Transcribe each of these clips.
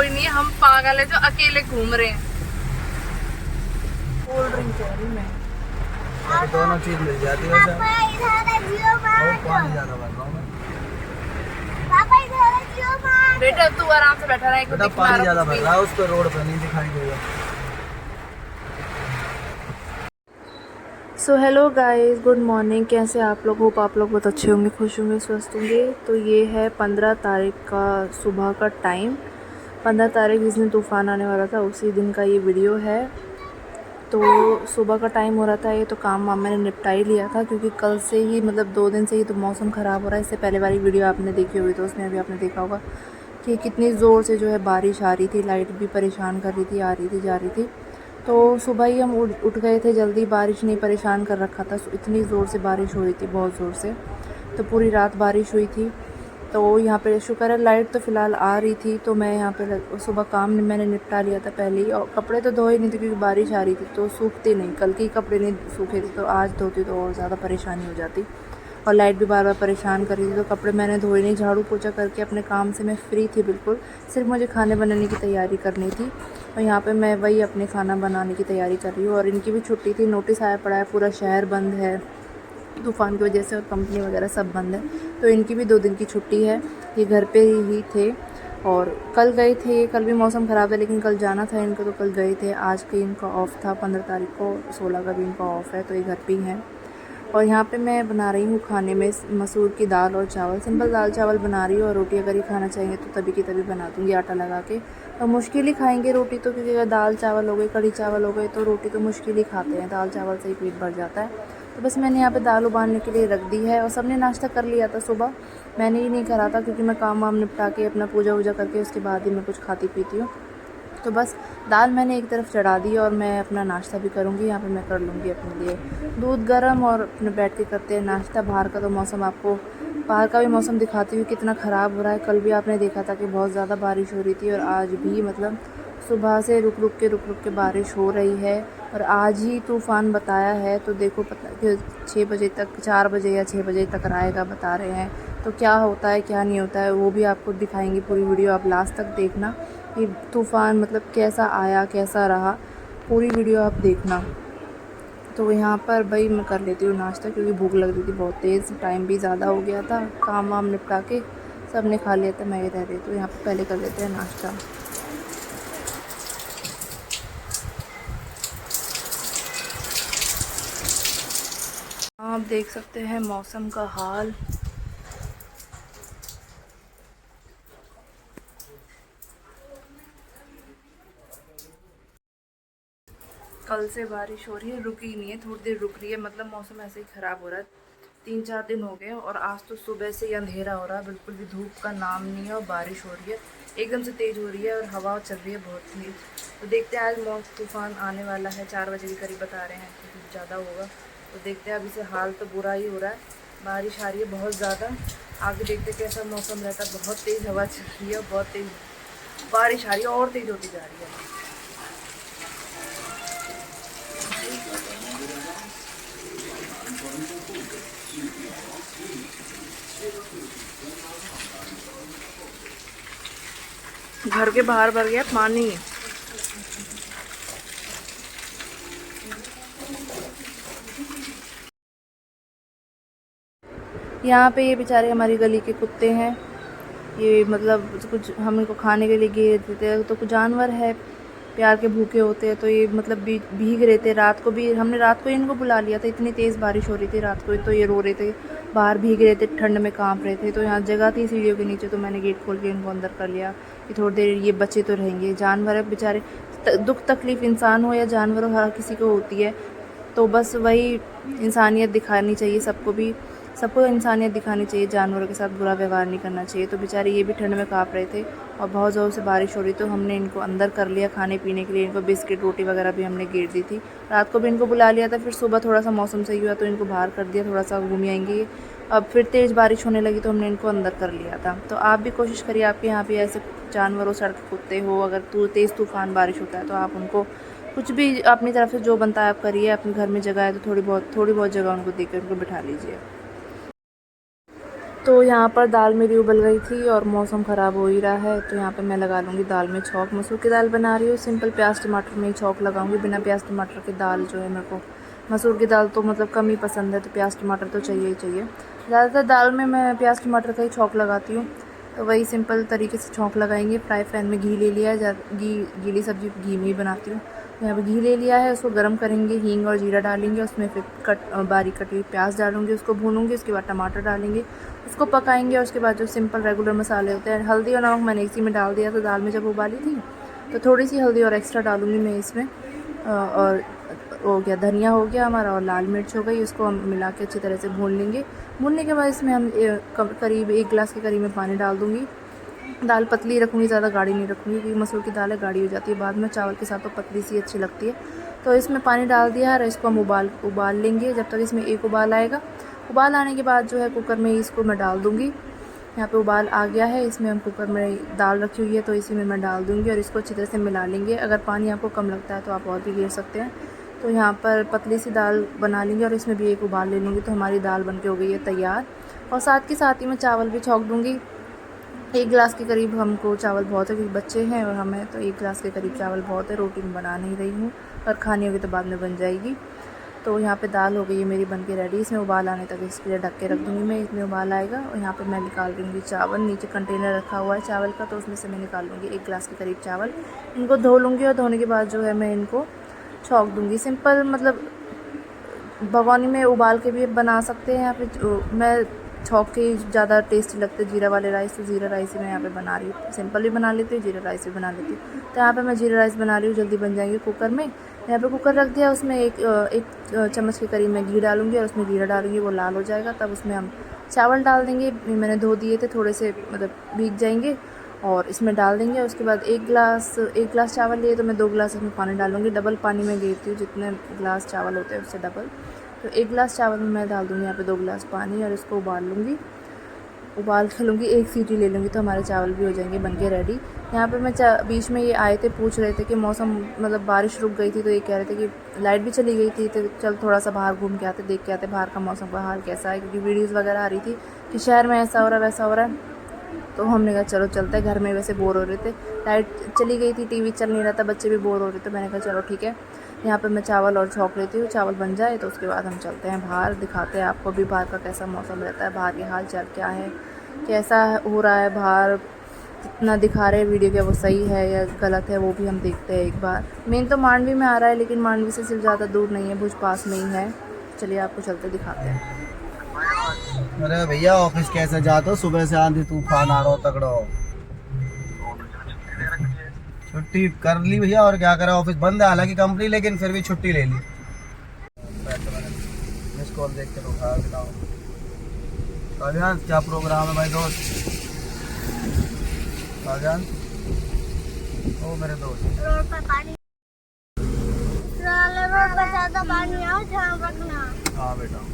कोई नहीं है, हम पागल है जो अकेले घूम रहे हैं। कोल्ड ड्रिंक कह रही मैं, दोनों चीज मिल जाती है वैसे। पानी ज्यादा भर रहा हूँ मैं। बेटा तू आराम से बैठा रहा, बेटा पानी ज्यादा भर रहा है, उस पर रोड पर नहीं दिखाई देगा। So hello guys, good morning. कैसे आप लोग? होप आप लोग बहुत अच्छे होंगे, खुश होंगे, स्वस्थ होंगे। तो ये है 15 तारीख का सुबह का टाइम। 15 तारीख जिस दिन तूफ़ान आने वाला था उसी दिन का ये वीडियो है। तो सुबह का टाइम हो रहा था, ये तो काम वाम मैंने निपटा ही लिया था, क्योंकि कल से ही मतलब 2 दिन से ही तो मौसम ख़राब हो रहा है। इससे पहले वाली वीडियो आपने देखी होगी तो उसमें भी आपने देखा होगा कि कितनी ज़ोर से जो है बारिश आ रही थी, लाइट भी परेशान कर रही थी, आ रही थी जा रही थी। तो सुबह ही हम उठ गए थे जल्दी, बारिश ने परेशान कर रखा था, इतनी ज़ोर से बारिश हो रही थी, बहुत ज़ोर से। तो पूरी रात बारिश हुई थी। तो यहाँ पे शुक्र है लाइट तो फ़िलहाल आ रही थी। तो मैं यहाँ पे सुबह काम मैंने निपटा लिया था पहले ही, और कपड़े तो धोए नहीं थे क्योंकि बारिश आ रही थी तो सूखते नहीं, कल के ही कपड़े नहीं सूखे थे, तो आज धोती तो और ज़्यादा परेशानी हो जाती। और लाइट भी बार बार परेशान कर रही थी, तो कपड़े मैंने धोए नहीं, झाड़ू पोछा करके अपने काम से मैं फ्री थी बिल्कुल। सिर्फ मुझे खाने बनाने की तैयारी करनी थी, और यहाँ पे मैं वही अपने खाना बनाने की तैयारी कर रही हूँ। और इनकी भी छुट्टी थी, नोटिस आया पड़ा है, पूरा शहर बंद है तूफ़ान की वजह से, और कंपनी वगैरह सब बंद है। तो इनकी भी 2 दिन की छुट्टी है, ये घर पे ही थे। और कल गए थे, कल भी मौसम ख़राब है लेकिन कल जाना था इनको, तो कल गए थे। आज के इनका ऑफ़ था, 15 तारीख को, 16 का भी इनका ऑफ़ है, तो ये घर पे ही हैं। और यहाँ पे मैं बना रही हूँ खाने में मसूर की दाल और चावल, सिंपल दाल चावल बना रही हूँ। और रोटी अगर ये खाना चाहेंगे तो तभी की तभी बना दूँगी आटा लगा के। और मुश्किल ही खाएंगे रोटी तो, क्योंकि अगर दाल चावल हो गए, कढ़ी चावल हो गए, तो रोटी तो मुश्किल ही खाते हैं, दाल चावल से ही पेट भर जाता है। तो बस मैंने यहाँ पे दाल उबालने के लिए रख दी है। और सबने नाश्ता कर लिया था सुबह, मैंने ही नहीं करा था, क्योंकि मैं काम वाम निपटा के अपना पूजा वूजा करके उसके बाद ही मैं कुछ खाती पीती हूँ। तो बस दाल मैंने एक तरफ चढ़ा दी, और मैं अपना नाश्ता भी करूँगी। यहाँ पे मैं कर लूँगी अपने लिए दूध गर्म, और अपने बैठ के करते हैं नाश्ता। बाहर का तो मौसम, आपको बाहर का भी मौसम दिखाती हूँ कितना ख़राब हो रहा है। कल भी आपने देखा था कि बहुत ज़्यादा बारिश हो रही थी, और आज भी मतलब सुबह से रुक रुक के बारिश हो रही है। और आज ही तूफ़ान बताया है, तो देखो पता कि 6 बजे तक, 4 बजे या 6 बजे तक आएगा बता रहे हैं। तो क्या होता है क्या नहीं होता है वो भी आपको दिखाएंगे, पूरी वीडियो आप लास्ट तक देखना कि तूफ़ान मतलब कैसा आया कैसा रहा, पूरी वीडियो आप देखना। तो यहाँ पर भाई मैं कर लेती हूँ नाश्ता, क्योंकि भूख लग रही थी बहुत तेज़, टाइम भी ज़्यादा हो गया था, काम वाम निपटा के सब ने खा लिया था, मैं ही रह रही। तो यहाँ पर पहले कर लेते हैं नाश्ता। आप देख सकते हैं मौसम का हाल। कल से बारिश हो रही है, रुकी नहीं है, थोड़ी देर रुक रही है, मतलब मौसम ऐसे ही ख़राब हो रहा है। 3-4 दिन हो गए, और आज तो सुबह से ही अंधेरा हो रहा है, बिल्कुल भी धूप का नाम नहीं है, और बारिश हो रही है एकदम से तेज़ हो रही है, और हवा चल रही है बहुत तेज़। तो देखते हैं, आज तूफ़ान आने वाला है, 4 बजे के करीब बता रहे हैं कि कुछ ज़्यादा होगा। तो देखते हैं, अभी से हाल तो बुरा ही हो रहा है, बारिश आ रही है बहुत ज़्यादा। आगे देखते कैसा मौसम रहता है, बहुत तेज़ हवा चल रही है, बहुत तेज़ बारिश आ रही है, और तेज़ होती जा रही है। घर के बाहर भर गया पानी। यहाँ पे ये बेचारे हमारी गली के कुत्ते हैं, ये मतलब कुछ हम इनको खाने के लिए घेर देते हैं, तो कुछ जानवर है प्यार के भूखे होते हैं, तो ये मतलब भीग रहे थे। रात को भी हमने रात को इनको बुला लिया था, इतनी तेज़ बारिश हो रही थी रात को, तो ये रो रहे थे, बाहर भीग रहे थे, ठंड में कांप रहे थे। तो यहाँ जगह थी सीढ़ियों के नीचे, तो मैंने गेट खोल के इनको अंदर कर लिया कि थोड़ी देर ये बच्चे तो रहेंगे। जानवर है बेचारे, दुख तकलीफ़ इंसान हो या जानवर हो, हर किसी को होती है। तो बस वही इंसानियत दिखानी चाहिए सबको भी, सबको इंसानियत दिखानी चाहिए, जानवरों के साथ बुरा व्यवहार नहीं करना चाहिए। तो बेचारे ये भी ठंड में काँप रहे थे, और बहुत ज़ोर से बारिश हो रही, तो हमने इनको अंदर कर लिया खाने पीने के लिए। इनको बिस्किट रोटी वगैरह भी हमने घेर दी थी, रात को भी इनको बुला लिया था। फिर सुबह थोड़ा सा मौसम सही हुआ तो इनको बाहर कर दिया, थोड़ा सा घूम आएंगे। अब फिर तेज़ बारिश होने लगी तो हमने इनको अंदर कर लिया था। तो आप भी कोशिश करिए, आपके यहाँ पे ऐसे जानवर हो, सड़क कुत्ते हो, अगर तेज़ तूफ़ान बारिश होता है तो आप उनको कुछ भी अपनी तरफ से जो बनता है आप करिए। अपने घर में जगह है तो थोड़ी बहुत जगह उनको देकर उनको बिठा लीजिए। तो यहाँ पर दाल मेरी उबल गई थी और मौसम ख़राब हो ही रहा है, तो यहाँ पे मैं लगा लूँगी दाल में छौंक। मसूर की दाल बना रही हूँ, सिंपल प्याज टमाटर में ही छौंक लगाऊंगी। बिना प्याज टमाटर की दाल जो है मेरे को, मसूर की दाल तो मतलब कम ही पसंद है, तो प्याज टमाटर तो चाहिए ही चाहिए। ज़्यादातर दाल में मैं प्याज टमाटर का ही छौंक लगाती हूँ। तो वही सिंपल तरीके से छौंक लगाएंगे। फ्राई पैन में घी ले लिया है, गीली सब्ज़ी घी में ही बनाती हूँ। यहाँ पे घी ले लिया है, उसको गर्म करेंगे, हींग और जीरा डालेंगे, उसमें फिर बारीक कटी हुई प्याज डालूंगी, उसको भूनूंगी। उसके बाद टमाटर डालेंगे, उसको पकाएंगे। और उसके बाद जो सिंपल रेगुलर मसाले होते हैं, हल्दी और नमक मैंने इसी में डाल दिया था दाल में जब उबाली थी, तो थोड़ी सी हल्दी और एक्स्ट्रा डालूंगी मैं इसमें। और हो गया धनिया हो गया हमारा, और लाल मिर्च हो गई, उसको हम मिला के अच्छी तरह से भून लेंगे। भूनने के बाद इसमें हम करीब 1 गिलास के करीब में पानी डाल दूँगी। दाल पतली रखूँगी, ज़्यादा गाढ़ी नहीं रखूँगी, क्योंकि मसूर की दाल है गाढ़ी हो जाती है बाद में। चावल के साथ तो पतली सी अच्छी लगती है। तो इसमें पानी डाल दिया और इसको हम उबाल लेंगे जब तक इसमें एक उबाल आएगा। उबाल आने के बाद जो है कुकर में इसको मैं डाल दूँगी। यहाँ पे उबाल आ गया है, इसमें हम कुकर में दाल रखी हुई है तो इसी में मैं डाल दूँगी और इसको अच्छी तरह से मिला लेंगे। अगर पानी आपको कम लगता है तो आप और भी घेर सकते हैं। तो यहाँ पर पतली सी दाल बना लेंगे और इसमें भी एक उबाल ले लूँगी, तो हमारी दाल बनके हो गई है तैयार। और साथ ही मैं चावल भी छौंक दूँगी। 1 गिलास के करीब हमको चावल बहुत है, क्योंकि बच्चे हैं और हमें, तो 1 गिलास के करीब चावल बहुत है। रोटी में बना नहीं रही हूँ, और खानी होगी तो बाद में बन जाएगी। तो यहाँ पे दाल हो गई है मेरी बनके रेडी। इसमें उबाल आने तक इसके लिए ढक के रख दूँगी मैं, इसमें उबाल आएगा। और यहाँ पे मैं निकाल दूँगी चावल, नीचे कंटेनर रखा हुआ है चावल का, तो उसमें से मैं निकाल लूँगी 1 गिलास के करीब चावल। इनको धो लूँगी और धोने के बाद जो है मैं इनको छौंक दूँगी। सिंपल मतलब भगोनी में उबाल के भी बना सकते हैं, या फिर मैं छौंक के ज़्यादा टेस्टी लगते जीरा वाले राइस, तो जीरा राइस ही मैं यहाँ पे बना रही हूँ। सिंपल भी बना लेती हूँ, जीरा राइस भी बना लेती हूँ। तो यहाँ पे मैं जीरा राइस बना रही हूँ, जल्दी बन जाएंगे कुकर में। यहाँ पे कुकर रख दिया, उसमें एक चम्मच के करीब मैं घी डालूँगी और उसमें जीरा डालूँगी, वो लाल हो जाएगा तब उसमें हम चावल डाल देंगे। मैंने धो दिए थे, थोड़े से मतलब भीग जाएंगे, और इसमें डाल देंगे। उसके बाद 1 गिलास चावल लिए तो मैं 2 गिलास इसमें पानी डालूँगी। डबल पानी में घेरती हूँ, जितने गिलास चावल होते हैं उससे डबल। तो 1 गिलास चावल में मैं डाल दूँगी यहाँ पे 2 गिलास पानी, और इसको उबाल लूँगी। उबाल के लूँगी, 1 सीटी ले लूँगी, तो हमारे चावल भी हो जाएंगे बनके रेडी। यहाँ पे मैं बीच में ये आए थे, पूछ रहे थे कि मौसम मतलब बारिश रुक गई थी, तो ये कह रहे थे कि लाइट भी चली गई थी, तो चल थोड़ा सा बाहर घूम के आते, देख के आते बाहर का मौसम का हाल कैसा है, क्योंकि वीडियोज़ वगैरह आ रही थी कि शहर में ऐसा हो रहा है वैसा हो रहा है। तो हमने कहा चलो चलते हैं, घर में वैसे बोर हो रहे थे, लाइट चली गई थी, टीवी चल नहीं रहा था, बच्चे भी बोर हो रहे थे। मैंने कहा चलो ठीक है, यहाँ पे मैं चावल और छौंक लेती हूँ, चावल बन जाए तो उसके बाद हम चलते हैं बाहर, दिखाते हैं आपको भी बाहर का कैसा मौसम रहता है, बाहर के हाल चाल क्या है, कैसा हो रहा है बाहर। जितना दिखा रहे हैं वीडियो क्या वो सही है या गलत है, वो भी हम देखते हैं एक बार। मेन तो मांडवी में आ रहा है, लेकिन मांडवी से सिर्फ ज़्यादा दूर नहीं है, भुज पास में ही है। चलिए आपको चलते दिखाते हैं। अरे भैया ऑफिस कैसे जाते हो, सुबह से आंधी तूफान आ रहा हो तगड़ा हो। छुट्टी कर ली भैया, और क्या करें, ऑफिस बंद है हालांकि कंपनी, लेकिन फिर भी छुट्टी ले ली। मिस कॉल देख के उठा दिलाओ। काव्यान क्या प्रोग्राम है भाई दोस्त? काव्यान ओ मेरे दोस्त, रोड पर पानी, रोड पर ज्यादा पानी आओ, ध्यान रखना। हाँ बेटा।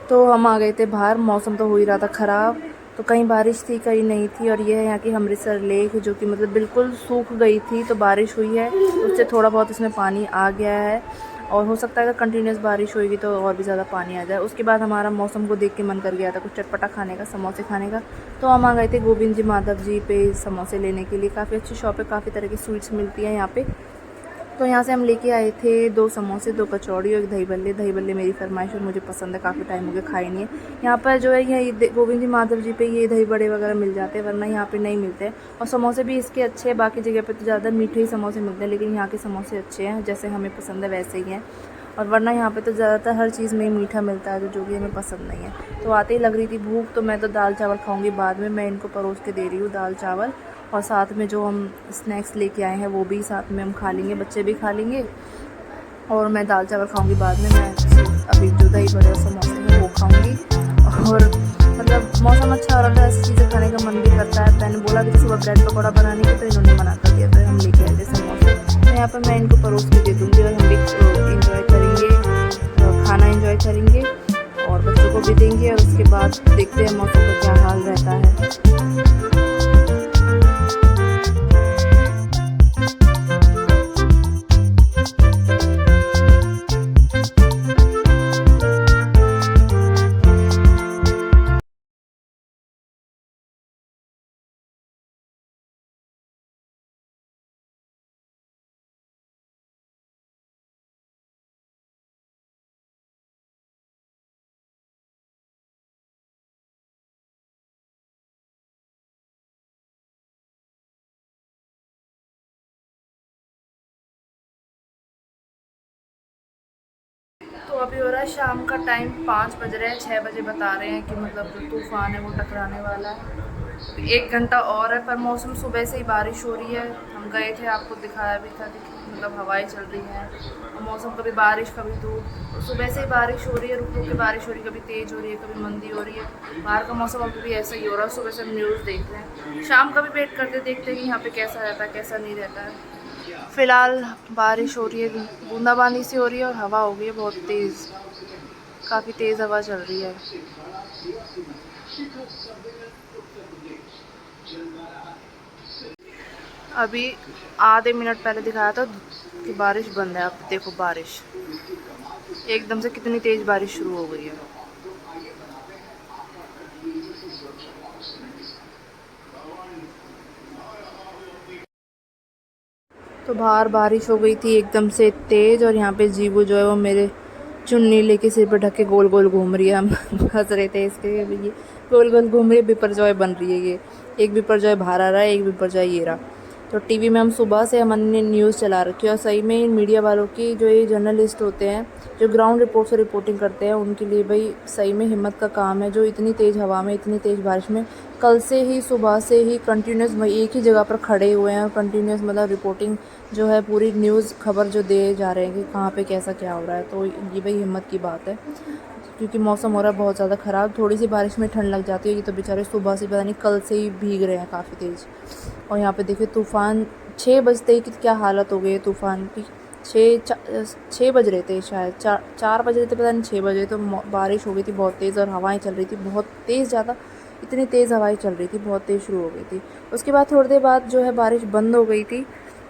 तो हम आ गए थे बाहर, मौसम तो हो ही रहा था ख़राब, तो कहीं बारिश थी कहीं नहीं थी। और ये है यहाँ की अमृतसर लेक, जो कि मतलब बिल्कुल सूख गई थी, तो बारिश हुई है उससे थोड़ा बहुत इसमें पानी आ गया है, और हो सकता है अगर कंटिन्यूस बारिश होगी तो और भी ज़्यादा पानी आ जाए। उसके बाद हमारा मौसम को देख के मन कर गया था कुछ चटपटा खाने का, समोसे खाने का, तो हम आ गए थे गोविंद जी माधव जी पे समोसे लेने के लिए। काफ़ी अच्छी शॉप है, काफ़ी तरह की स्वीट्स मिलती हैं यहाँ पे। तो यहाँ से हम लेके आए थे 2 समोसे, 2 कचौड़ी और 1 दही बल्ले। दही बल्ले मेरी फरमाइश और मुझे पसंद है, काफ़ी टाइम हो गया खाई नहीं है। यहाँ पर जो है ये गोविंद जी माधव जी पे ये दही बड़े वगैरह मिल जाते हैं, वरना यहाँ पे नहीं मिलते हैं। और समोसे भी इसके अच्छे हैं, बाकी जगह पे तो ज़्यादा मीठे ही समोसे मिलते हैं, लेकिन यहाँ के समोसे अच्छे हैं, जैसे हमें पसंद है वैसे ही हैं। और वरना यहाँ पे तो ज़्यादातर हर चीज़ में मीठा मिलता है, जो कि हमें पसंद नहीं है। तो आते ही लग रही थी भूख, तो मैं तो दाल चावल खाऊँगी बाद में। मैं इनको परोस के दे रही हूँ दाल चावल, और साथ में जो हम स्नैक्स लेके आए हैं वो भी साथ में हम खा लेंगे, बच्चे भी खा लेंगे, और मैं दाल चावल खाऊंगी बाद में। मैं अभी जो दही बड़े और समोसे हैं वो खाऊंगी। और मतलब मौसम अच्छा हो रहा था, ऐसी चीज़ें खाने का मन भी करता है। मैंने बोला कि सुबह ब्रेड पकौड़ा बनाने के, तो इन्होंने मना कर दिया, तो हम लेके आए थे समोसे। तो यहाँ पर मैं इनको परोस के दे दूँगी, और हम भी इंजॉय करेंगे, खाना इंजॉय करेंगे और बच्चों को भी देंगे। और उसके बाद देखते हैं मौसम का क्या हाल रहता है। अभी हो रहा है शाम का टाइम, 5 बज रहे हैं, 6 बजे बता रहे हैं कि मतलब जो तूफ़ान है वो टकराने वाला है। 1 घंटा और है, पर मौसम सुबह से ही बारिश हो रही है। हम गए थे, आपको दिखाया भी था कि मतलब हवाएं चल रही हैं और मौसम कभी बारिश कभी धूप, तो सुबह से ही बारिश हो रही है, रुक रुक के बारिश हो रही है, कभी तेज़ हो रही है, कभी मंदी हो रही है। बाहर का मौसम अभी भी ऐसा ही हो रहा है। सुबह से हम न्यूज़ देख रहे हैं, शाम का भी वेट करते देखते हैं कि यहाँ पे कैसा रहता है कैसा नहीं रहता है। फ़िलहाल बारिश हो रही है, बूंदाबांदी सी हो रही है और हवा हो गई है बहुत तेज़, काफ़ी तेज़ हवा चल रही है। अभी आधे मिनट पहले दिखाया था कि बारिश बंद है, अब देखो बारिश एकदम से कितनी तेज़ बारिश शुरू हो गई है। तो बाहर बारिश हो गई थी एकदम से तेज़, और यहाँ पे जीवू जो है वो मेरे चुन्नी लेके सिर पे ढक के गोल गोल घूम रही है। हम हंस रहे थे इसके, ये गोल गोल घूम रही है, बिपरजॉय बन रही है ये। एक बिपरजॉय बाहर आ रहा है, एक बिपरजॉय ये रहा। तो टीवी में हम सुबह से हमने न्यूज़ चला रखी है, और सही में इन मीडिया वालों की, जो ये जर्नलिस्ट होते हैं जो ग्राउंड रिपोर्ट से रिपोर्टिंग करते हैं, उनके लिए भाई सही में हिम्मत का काम है। जो इतनी तेज़ हवा में, इतनी तेज़ बारिश में कल से ही सुबह से ही कंटिन्यूस एक ही जगह पर खड़े हुए हैं, और कंटिन्यूस मतलब रिपोर्टिंग जो है पूरी न्यूज़ खबर जो दे जा रहे हैं कि कहाँ पे कैसा क्या हो रहा है। तो ये भाई हिम्मत की बात है, क्योंकि मौसम हो रहा है बहुत ज़्यादा ख़राब। थोड़ी सी बारिश में ठंड लग जाती है, ये तो बेचारे सुबह से पता नहीं कल से ही भीग रहे हैं काफ़ी तेज़। और यहाँ पे देखिए तूफ़ान 6 बजते ही कि क्या हालत हो गई है तूफ़ान की। 6 बज रहे थे शायद, 4 बज रहे थे, पता नहीं 6 बजे, तो बारिश हो गई थी बहुत तेज़, और हवाएं चल रही थी बहुत तेज़, ज़्यादा इतनी तेज़ हवाएं चल रही थी, बहुत तेज़ शुरू हो गई थी। उसके बाद थोड़ी देर बाद जो है बारिश बंद हो गई थी।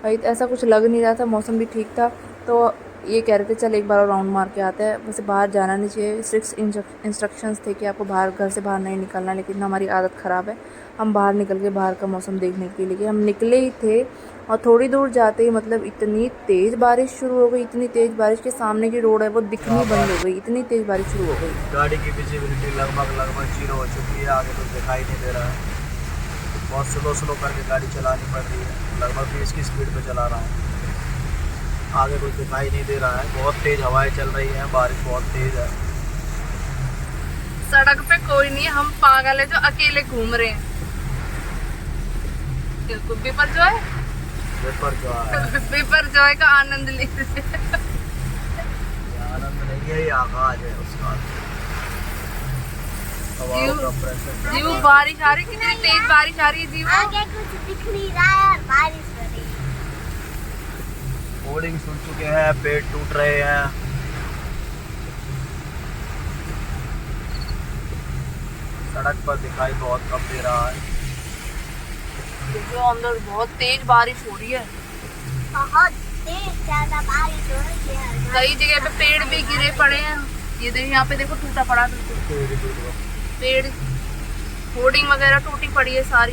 ऐसा कुछ लग नहीं रहा था, मौसम भी ठीक था, तो ये कह रहे थे चल एक बार और राउंड मार के आते हैं। वैसे बाहर जाना नहीं चाहिए, स्ट्रिक्ट इंस्ट्रक्शंस थे कि आपको बाहर, घर से बाहर नहीं निकलना, लेकिन हमारी आदत ख़राब है, हम बाहर निकल के बाहर का मौसम देखने के लिए हम निकले ही थे। और थोड़ी दूर जाते ही मतलब इतनी तेज़ बारिश शुरू हो गई, इतनी तेज़ बारिश के सामने की रोड है वो दिखनी बंद हो गई, इतनी तेज़ बारिश शुरू हो गई। गाड़ी की विजिबिलिटी लगभग 0 हो चुकी है, आगे कुछ दिखाई नहीं दे रहा है। बहुत स्लो करके गाड़ी चलानी पड़ रही है, लगभग 20 की स्पीड पे चला रहा हूँ, आगे कुछ दिखाई नहीं दे रहा है। बहुत तेज़ हवाएं चल रही हैं, बारिश बहुत तेज़ है। सड़क पे कोई नहीं है, हम पागल है जो अकेले घूम रहे हैं। बिपरजॉय बिपरजॉय का आनंद ले रहे हैं। आनंद नहीं है, ये आगाज है उसका। जीव बारिश आ रही, कितनी तेज बारिश आ रही है जीव। आगे कुछ दिख नहीं रहा है, बारिश हो रही है। होर्डिंग सुन चुके हैं, पेड़ टूट रहे हैं। सड़क पर दिखाई बहुत कम दे रहा है। जो अंदर बहुत तेज बारिश हो रही है, बहुत तेज ज्यादा बारिश हो रही है। कई जगह पे पेड़ भी गिरे पड़े हैं। ये देखिए यहाँ पे देखो टूटा पड़ा बिल्कुल पेड़, होर्डिंग वगैरह टूटी पड़ी है सारी।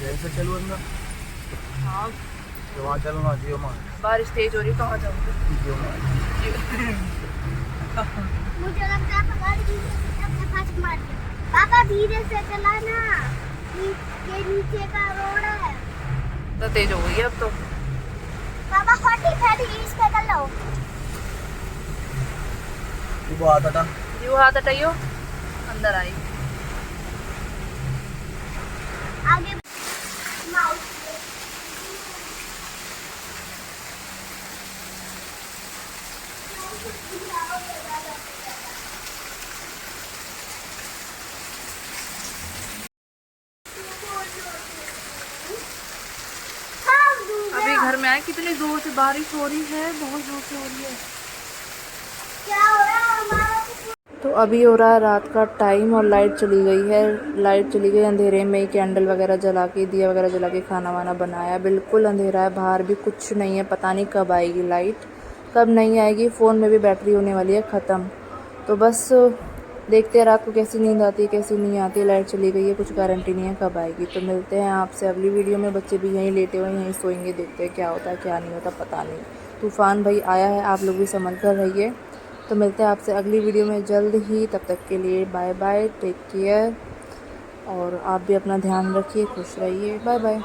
यहीं से चलूँ अंदर? हाँ तो वहाँ चलो ना, जियो मां। बारिश तेज हो रही है, कहाँ जाओगे? जियो मां। मुझे लगता है गाड़ी धीरे से अपने फर्स्ट मार दिया। पापा धीरे से चलाना, ये नीचे का रोड है। तो तेज हो गई है अब तो। पापा 40-30 इस पे कर लो। वो आता था। जीव हाथ हटाइयो, अंदर आई। आगे माउस अभी घर में आए, कितनी जोर से बारिश हो रही है, बहुत जोर से हो रही है। क्या हो रहा है हमारा? तो अभी हो रहा है रात का टाइम और लाइट चली गई है। लाइट चली गई, अंधेरे में ही कैंडल वगैरह जला के, दिया वगैरह जला के खाना वाना बनाया। बिल्कुल अंधेरा है, बाहर भी कुछ नहीं है, पता नहीं कब आएगी लाइट, कब नहीं आएगी। फ़ोन में भी बैटरी होने वाली है ख़त्म। तो बस देखते हैं रात को कैसी नींद आती है कैसी नहीं आती। लाइट चली गई है, कुछ गारंटी नहीं है कब आएगी। तो मिलते हैं आपसे अगली वीडियो में। बच्चे भी यहीं लेटे हुए यहीं सोएंगे, देखते हैं क्या होता है क्या नहीं होता, पता नहीं। तूफ़ान भाई आया है, आप लोग भी समझ कर रहिए। तो मिलते हैं आपसे अगली वीडियो में जल्द ही। तब तक के लिए बाय बाय, टेक केयर, और आप भी अपना ध्यान रखिए, खुश रहिए, बाय बाय।